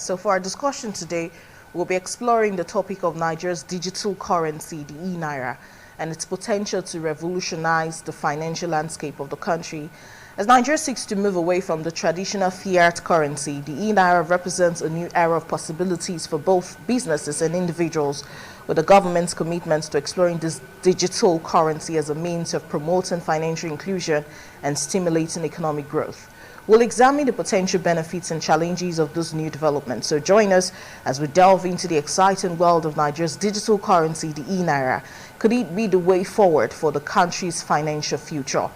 So for our discussion today, we'll be exploring the topic of Nigeria's digital currency, the E-Naira, and its potential to revolutionize the financial landscape of the country. As Nigeria seeks to move away from the traditional fiat currency, the E-Naira represents a new era of possibilities for both businesses and individuals, with the government's commitment to exploring this digital currency as a means of promoting financial inclusion and stimulating economic growth. We'll examine the potential benefits and challenges of this new development. So join us as we delve into the exciting world of Nigeria's digital currency, the E-Naira. Could it be the way forward for the country's financial future?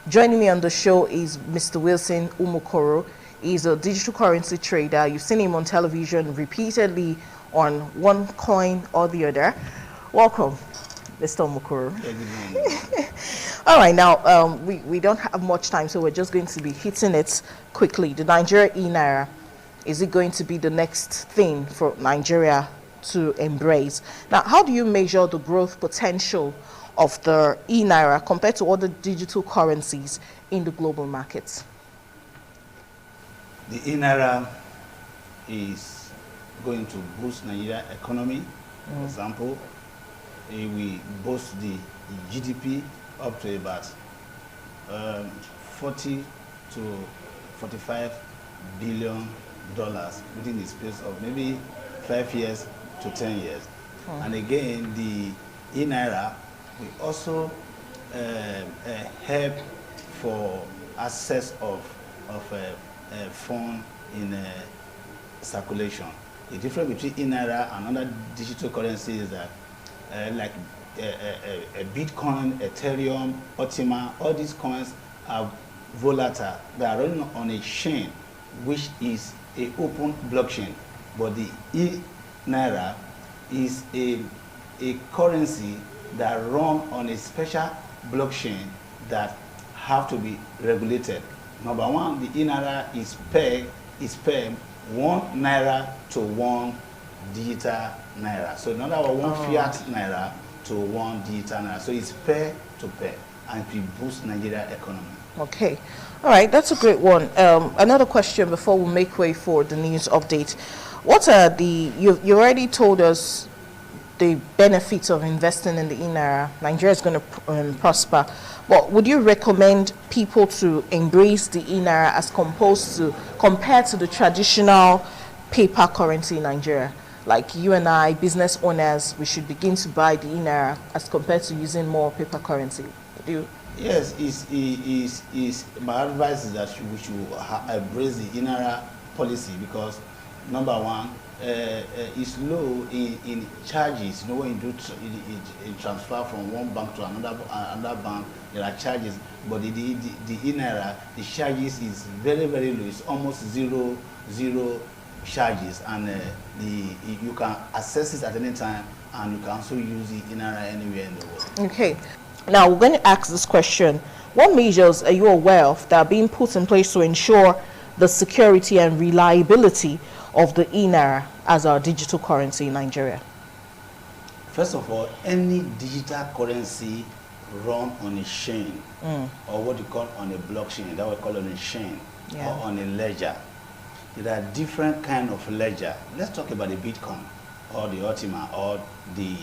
Joining me on the show is Mr. Wilson Umokoro. He's a digital currency trader. You've seen him on television repeatedly on one coin or the other. Welcome, Mr. Umokoro. All right, now we don't have much time, so we're just going to be hitting it quickly. The Nigeria E-Naira, is it going to be the next thing for Nigeria to embrace? Now, how do you measure the growth potential of the E-Naira compared to other digital currencies in the global markets? The E-Naira is going to boost Nigeria economy. For example, we boost the GDP up to about 40 to 45 billion dollars within the space of maybe 5 years to 10 years. And again, the E-Naira will also help for access of fund in circulation. The difference between E-Naira and other digital currencies is that like Bitcoin, Ethereum, Optima, all these coins are volatile. They are running on a chain, which is an open blockchain. But the E-Naira is a currency that run on a special blockchain that have to be regulated. Number one, the E-Naira is pegged 1 naira to 1 digital naira. So in other words, 1 fiat naira to 1 digital naira. So it's pair to pair, and it will boost Nigeria economy. Okay, all right, that's a great one. Another question before we make way for the news update. What are you already told us the benefits of investing in the E-Naira. Nigeria is going to prosper. But would you recommend people to embrace the E-Naira as compared to the traditional paper currency in Nigeria? Like you and I, business owners, we should begin to buy the E-Naira as compared to using more paper currency. Do you? Yes, my advice is that we should embrace the E-Naira policy because, number one, it's low in charges. You know, when you do transfer from one bank to another bank, there are charges. But the E-Naira, the charges is very, very low. It's almost zero charges, and you can access it at any time, and you can also use the E-Naira anywhere in the world. Okay. Now, we're going to ask this question. What measures are you aware of that are being put in place to ensure the security and reliability of the E-Naira as our digital currency in Nigeria? First of all, any digital currency run on a chain, or what you call on a blockchain, that we call on a chain, or on a ledger. There are different kind of ledger. Let's talk about the Bitcoin, or the Optima, or the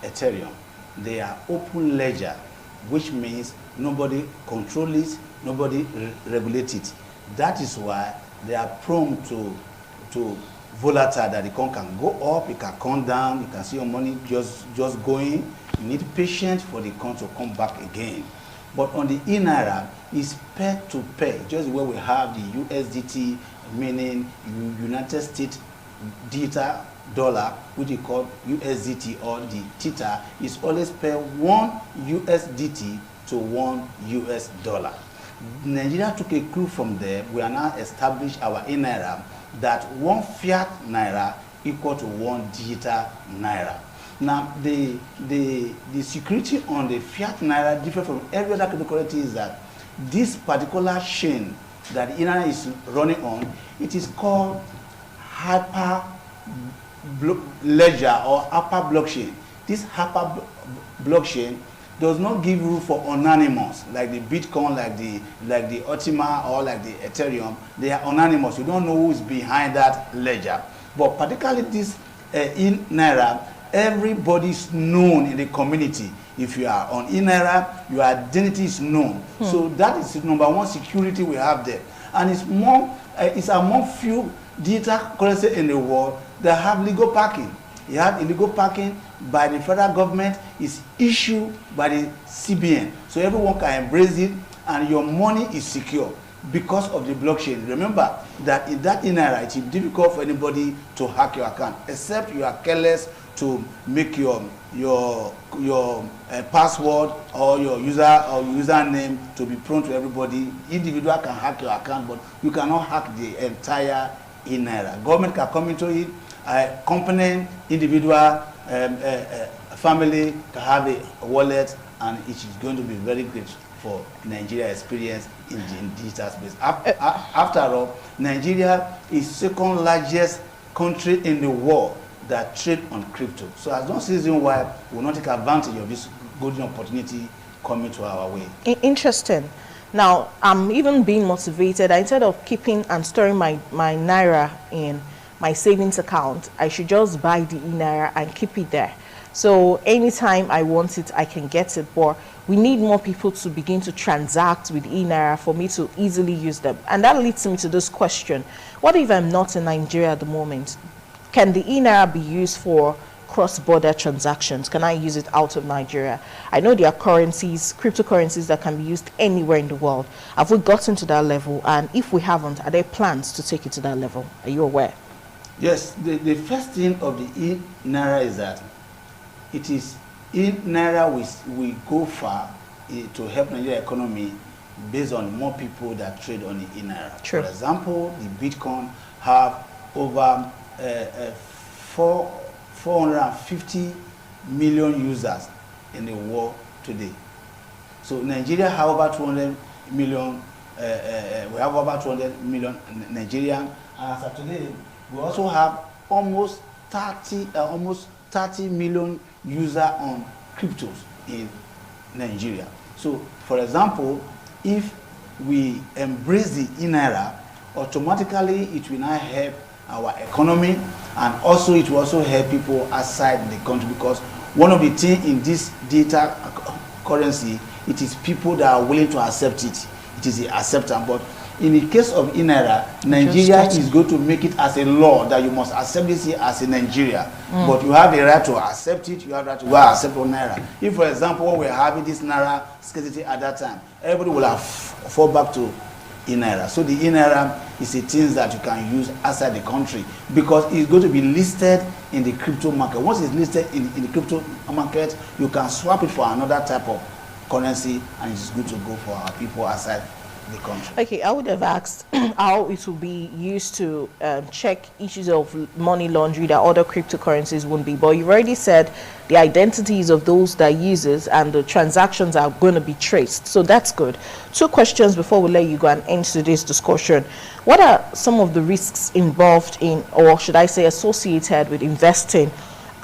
Ethereum. They are open ledger, which means nobody controls it, nobody regulates it. That is why they are prone to volatile, that the coin can go up, it can come down, you can see your money just going. You need patience for the coin to come back again. But on the E-Naira, it's pair to pair, just where we have the USDT, meaning United States digital dollar, which we call USDT, or the Theta, is always pair 1 USDT to 1 US dollar. Nigeria took a clue from there. We are now established our E-Naira that 1 fiat naira equal to 1 digital naira. Now, the security on the fiat naira, different from every other cryptocurrency, is that this particular chain that the E-Naira is running on, it is called hyper ledger or hyper blockchain. This hyper blockchain does not give room for anonymous, like the Bitcoin, like the Ultima, or like the Ethereum. They are anonymous. You don't know who is behind that ledger. But particularly this ENaira, everybody is known in the community. If you are on ENaira, your identity is known. So that is the number one security we have there. And it's among few digital currency in the world that have legal parking. You have illegal parking by the federal government, is issued by the CBN. So everyone can embrace it, and your money is secure because of the blockchain. Remember that in that ENaira, it is difficult for anybody to hack your account, except you are careless to make your password or your username to be prone to everybody. Individual can hack your account, but you cannot hack the entire ENaira. Government can come into it. Company, individual, family can have a wallet, and it is going to be very great for Nigeria experience in digital space. After all, Nigeria is second largest country in the world that trade on crypto. So there's no reason why we will not take advantage of this golden opportunity coming to our way. Interesting. Now, I'm even being motivated. Instead of keeping and storing my Naira in my savings account, I should just buy the ENaira and keep it there. So anytime I want it, I can get it. But we need more people to begin to transact with ENaira for me to easily use them. And that leads me to this question. What if I'm not in Nigeria at the moment? Can the ENaira be used for cross-border transactions? Can I use it out of Nigeria? I know there are currencies, cryptocurrencies that can be used anywhere in the world. Have we gotten to that level? And if we haven't, are there plans to take it to that level? Are you aware? Yes, the first thing of the ENaira is that it is ENaira we go far to help Nigeria economy based on more people that trade on the ENaira. True. For example, the Bitcoin have over 450 million users in the world today. So Nigeria have over 200 million. We have over 200 million Nigerian. And as of today, we also have almost 30 million users on cryptos in Nigeria. So, for example, if we embrace the ENaira, automatically it will now help our economy, and also it will also help people outside the country, because one of the things in this data currency, it is people that are willing to accept it. It is the acceptance. But in the case of ENaira, Nigeria is going to make it as a law that you must accept this here as a Nigeria. But you have the right to accept it, you have the right to go and accept on Naira. If, for example, when we are having this Naira scarcity at that time, everybody will have fall back to ENaira. So the ENaira is a thing that you can use outside the country, because it's going to be listed in the crypto market. Once it's listed in the crypto market, you can swap it for another type of currency, and it's good to go for our people outside the country. Okay, I would have asked how it will be used to check issues of money laundering that other cryptocurrencies wouldn't be. But you've already said the identities of those that uses and the transactions are going to be traced. So that's good. 2 questions before we let you go and end today's discussion. What are some of the risks involved in, or should I say associated with, investing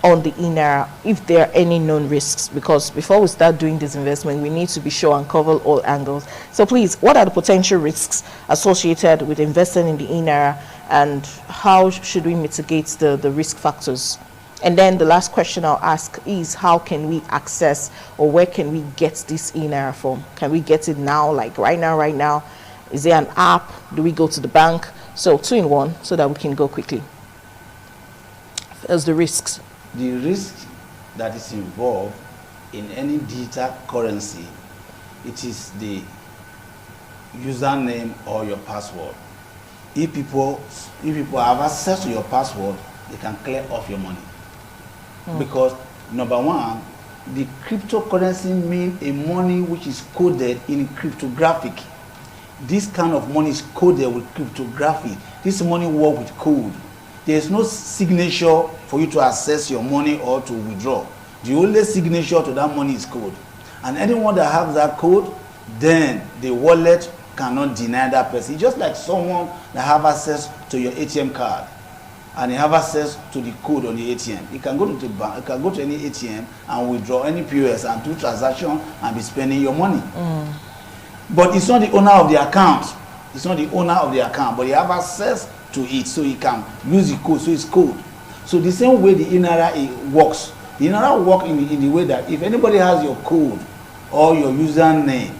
on the ENaira, if there are any known risks? Because before we start doing this investment, we need to be sure and cover all angles. So please, what are the potential risks associated with investing in the ENaira, and how should we mitigate the risk factors? And then the last question I'll ask is, how can we access, or where can we get this ENaira from? Can we get it now, like right now? Is there an app? Do we go to the bank? So 2 in 1, so that we can go quickly. As the risks. The risk that is involved in any digital currency, it is the username or your password. If people have access to your password, they can clear off your money. Because number one, the cryptocurrency means a money which is coded in cryptographic. This kind of money is coded with cryptography. This money works with code. There is no signature for you to access your money or to withdraw. The only signature to that money is code. And anyone that has that code, then the wallet cannot deny that person. It's just like someone that have access to your ATM card. and he have access to the code on the ATM. He can go to the bank, he can go to any ATM and withdraw any POS and do transaction and be spending your money. But it's not the owner of the account. It's not the owner of the account, but he have access to it, so he can use the code. So it's code. So the same way the ENaira works. The ENaira work in the way that if anybody has your code or your username,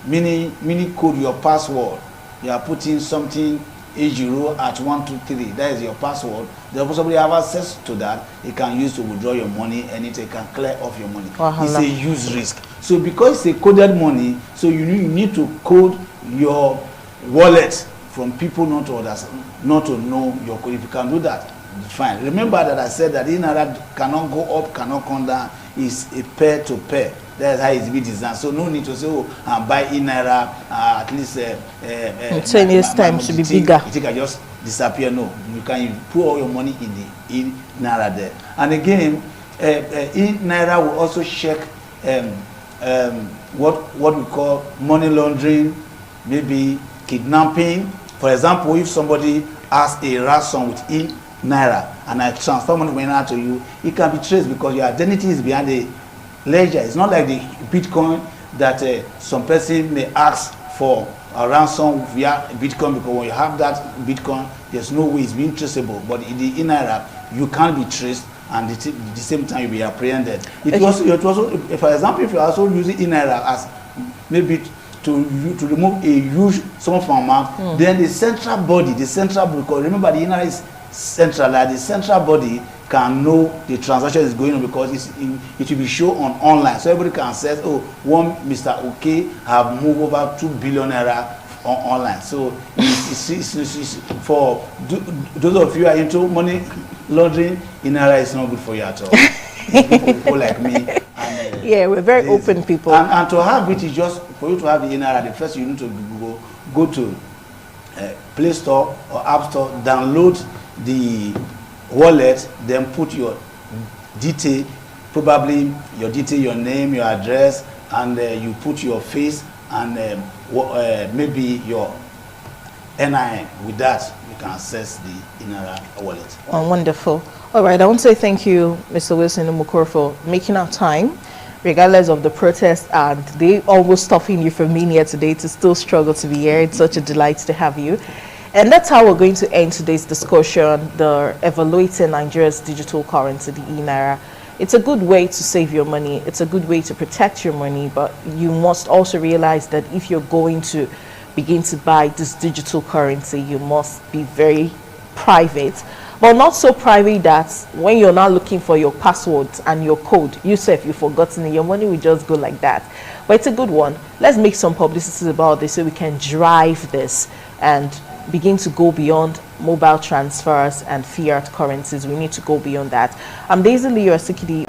meaning code, your password, you are putting something A0@123, that is your password, they possibly have access to that. It can use to withdraw your money and it can clear off your money. It's a use risk. So because it's a coded money, so you need to code your wallet from people not to others, not to know your code. If you can do that, fine. Remember that I said that ENaira cannot go up, cannot come down. It's a pair to pair. That's how it's been designed. So no need to say, oh, buy ENaira at least 10 years time should be bigger. You think I just disappear? No, you can put all your money in the ENaira there. And again, ENaira will also check what we call money laundering, maybe kidnapping. For example, if somebody has a ransom with ENaira and I transfer money to you, it can be traced because your identity is behind the ledger. It's not like the Bitcoin that some person may ask for a ransom via Bitcoin, because when you have that Bitcoin, there's no way it's being traceable. But in the ENaira, you can't be traced, and at the same time you'll be apprehended. It was also, for example, if you're also using ENaira as maybe to remove a huge sum of amount, then the central body, because remember the ENaira is centralized, the central body can know the transaction is going on because it will be shown online, so everybody can say, oh, one Mr. OK have moved over 2 billion naira online. So it's for those of you who are into money laundering, ENaira is not good for you at all. People like me. And, yeah, we're very open people. And to have it is just for you to have the ENaira. The first you need to go to Play Store or App Store, download the wallet, then put your detail, probably your detail, your name, your address, and you put your face and maybe your NIN. With that, you can access the ENaira wallet. Oh, wonderful. All right, I want to say thank you, Mr. Wilson Umukoro, for making our time, regardless of the protest and they always stopping you from being here today to still struggle to be here. It's such a delight to have you. And that's how we're going to end today's discussion, the evaluating Nigeria's digital currency, the ENaira. It's a good way to save your money. It's a good way to protect your money, but you must also realize that if you're going to begin to buy this digital currency, you must be very private, but not so private that when you're not looking for your passwords and your code, you say if you've forgotten it, your money will just go like that. But it's a good one. Let's make some publicity about this so we can drive this and begin to go beyond mobile transfers and fiat currencies. We need to go beyond that. I'm Daisy ENaira Security.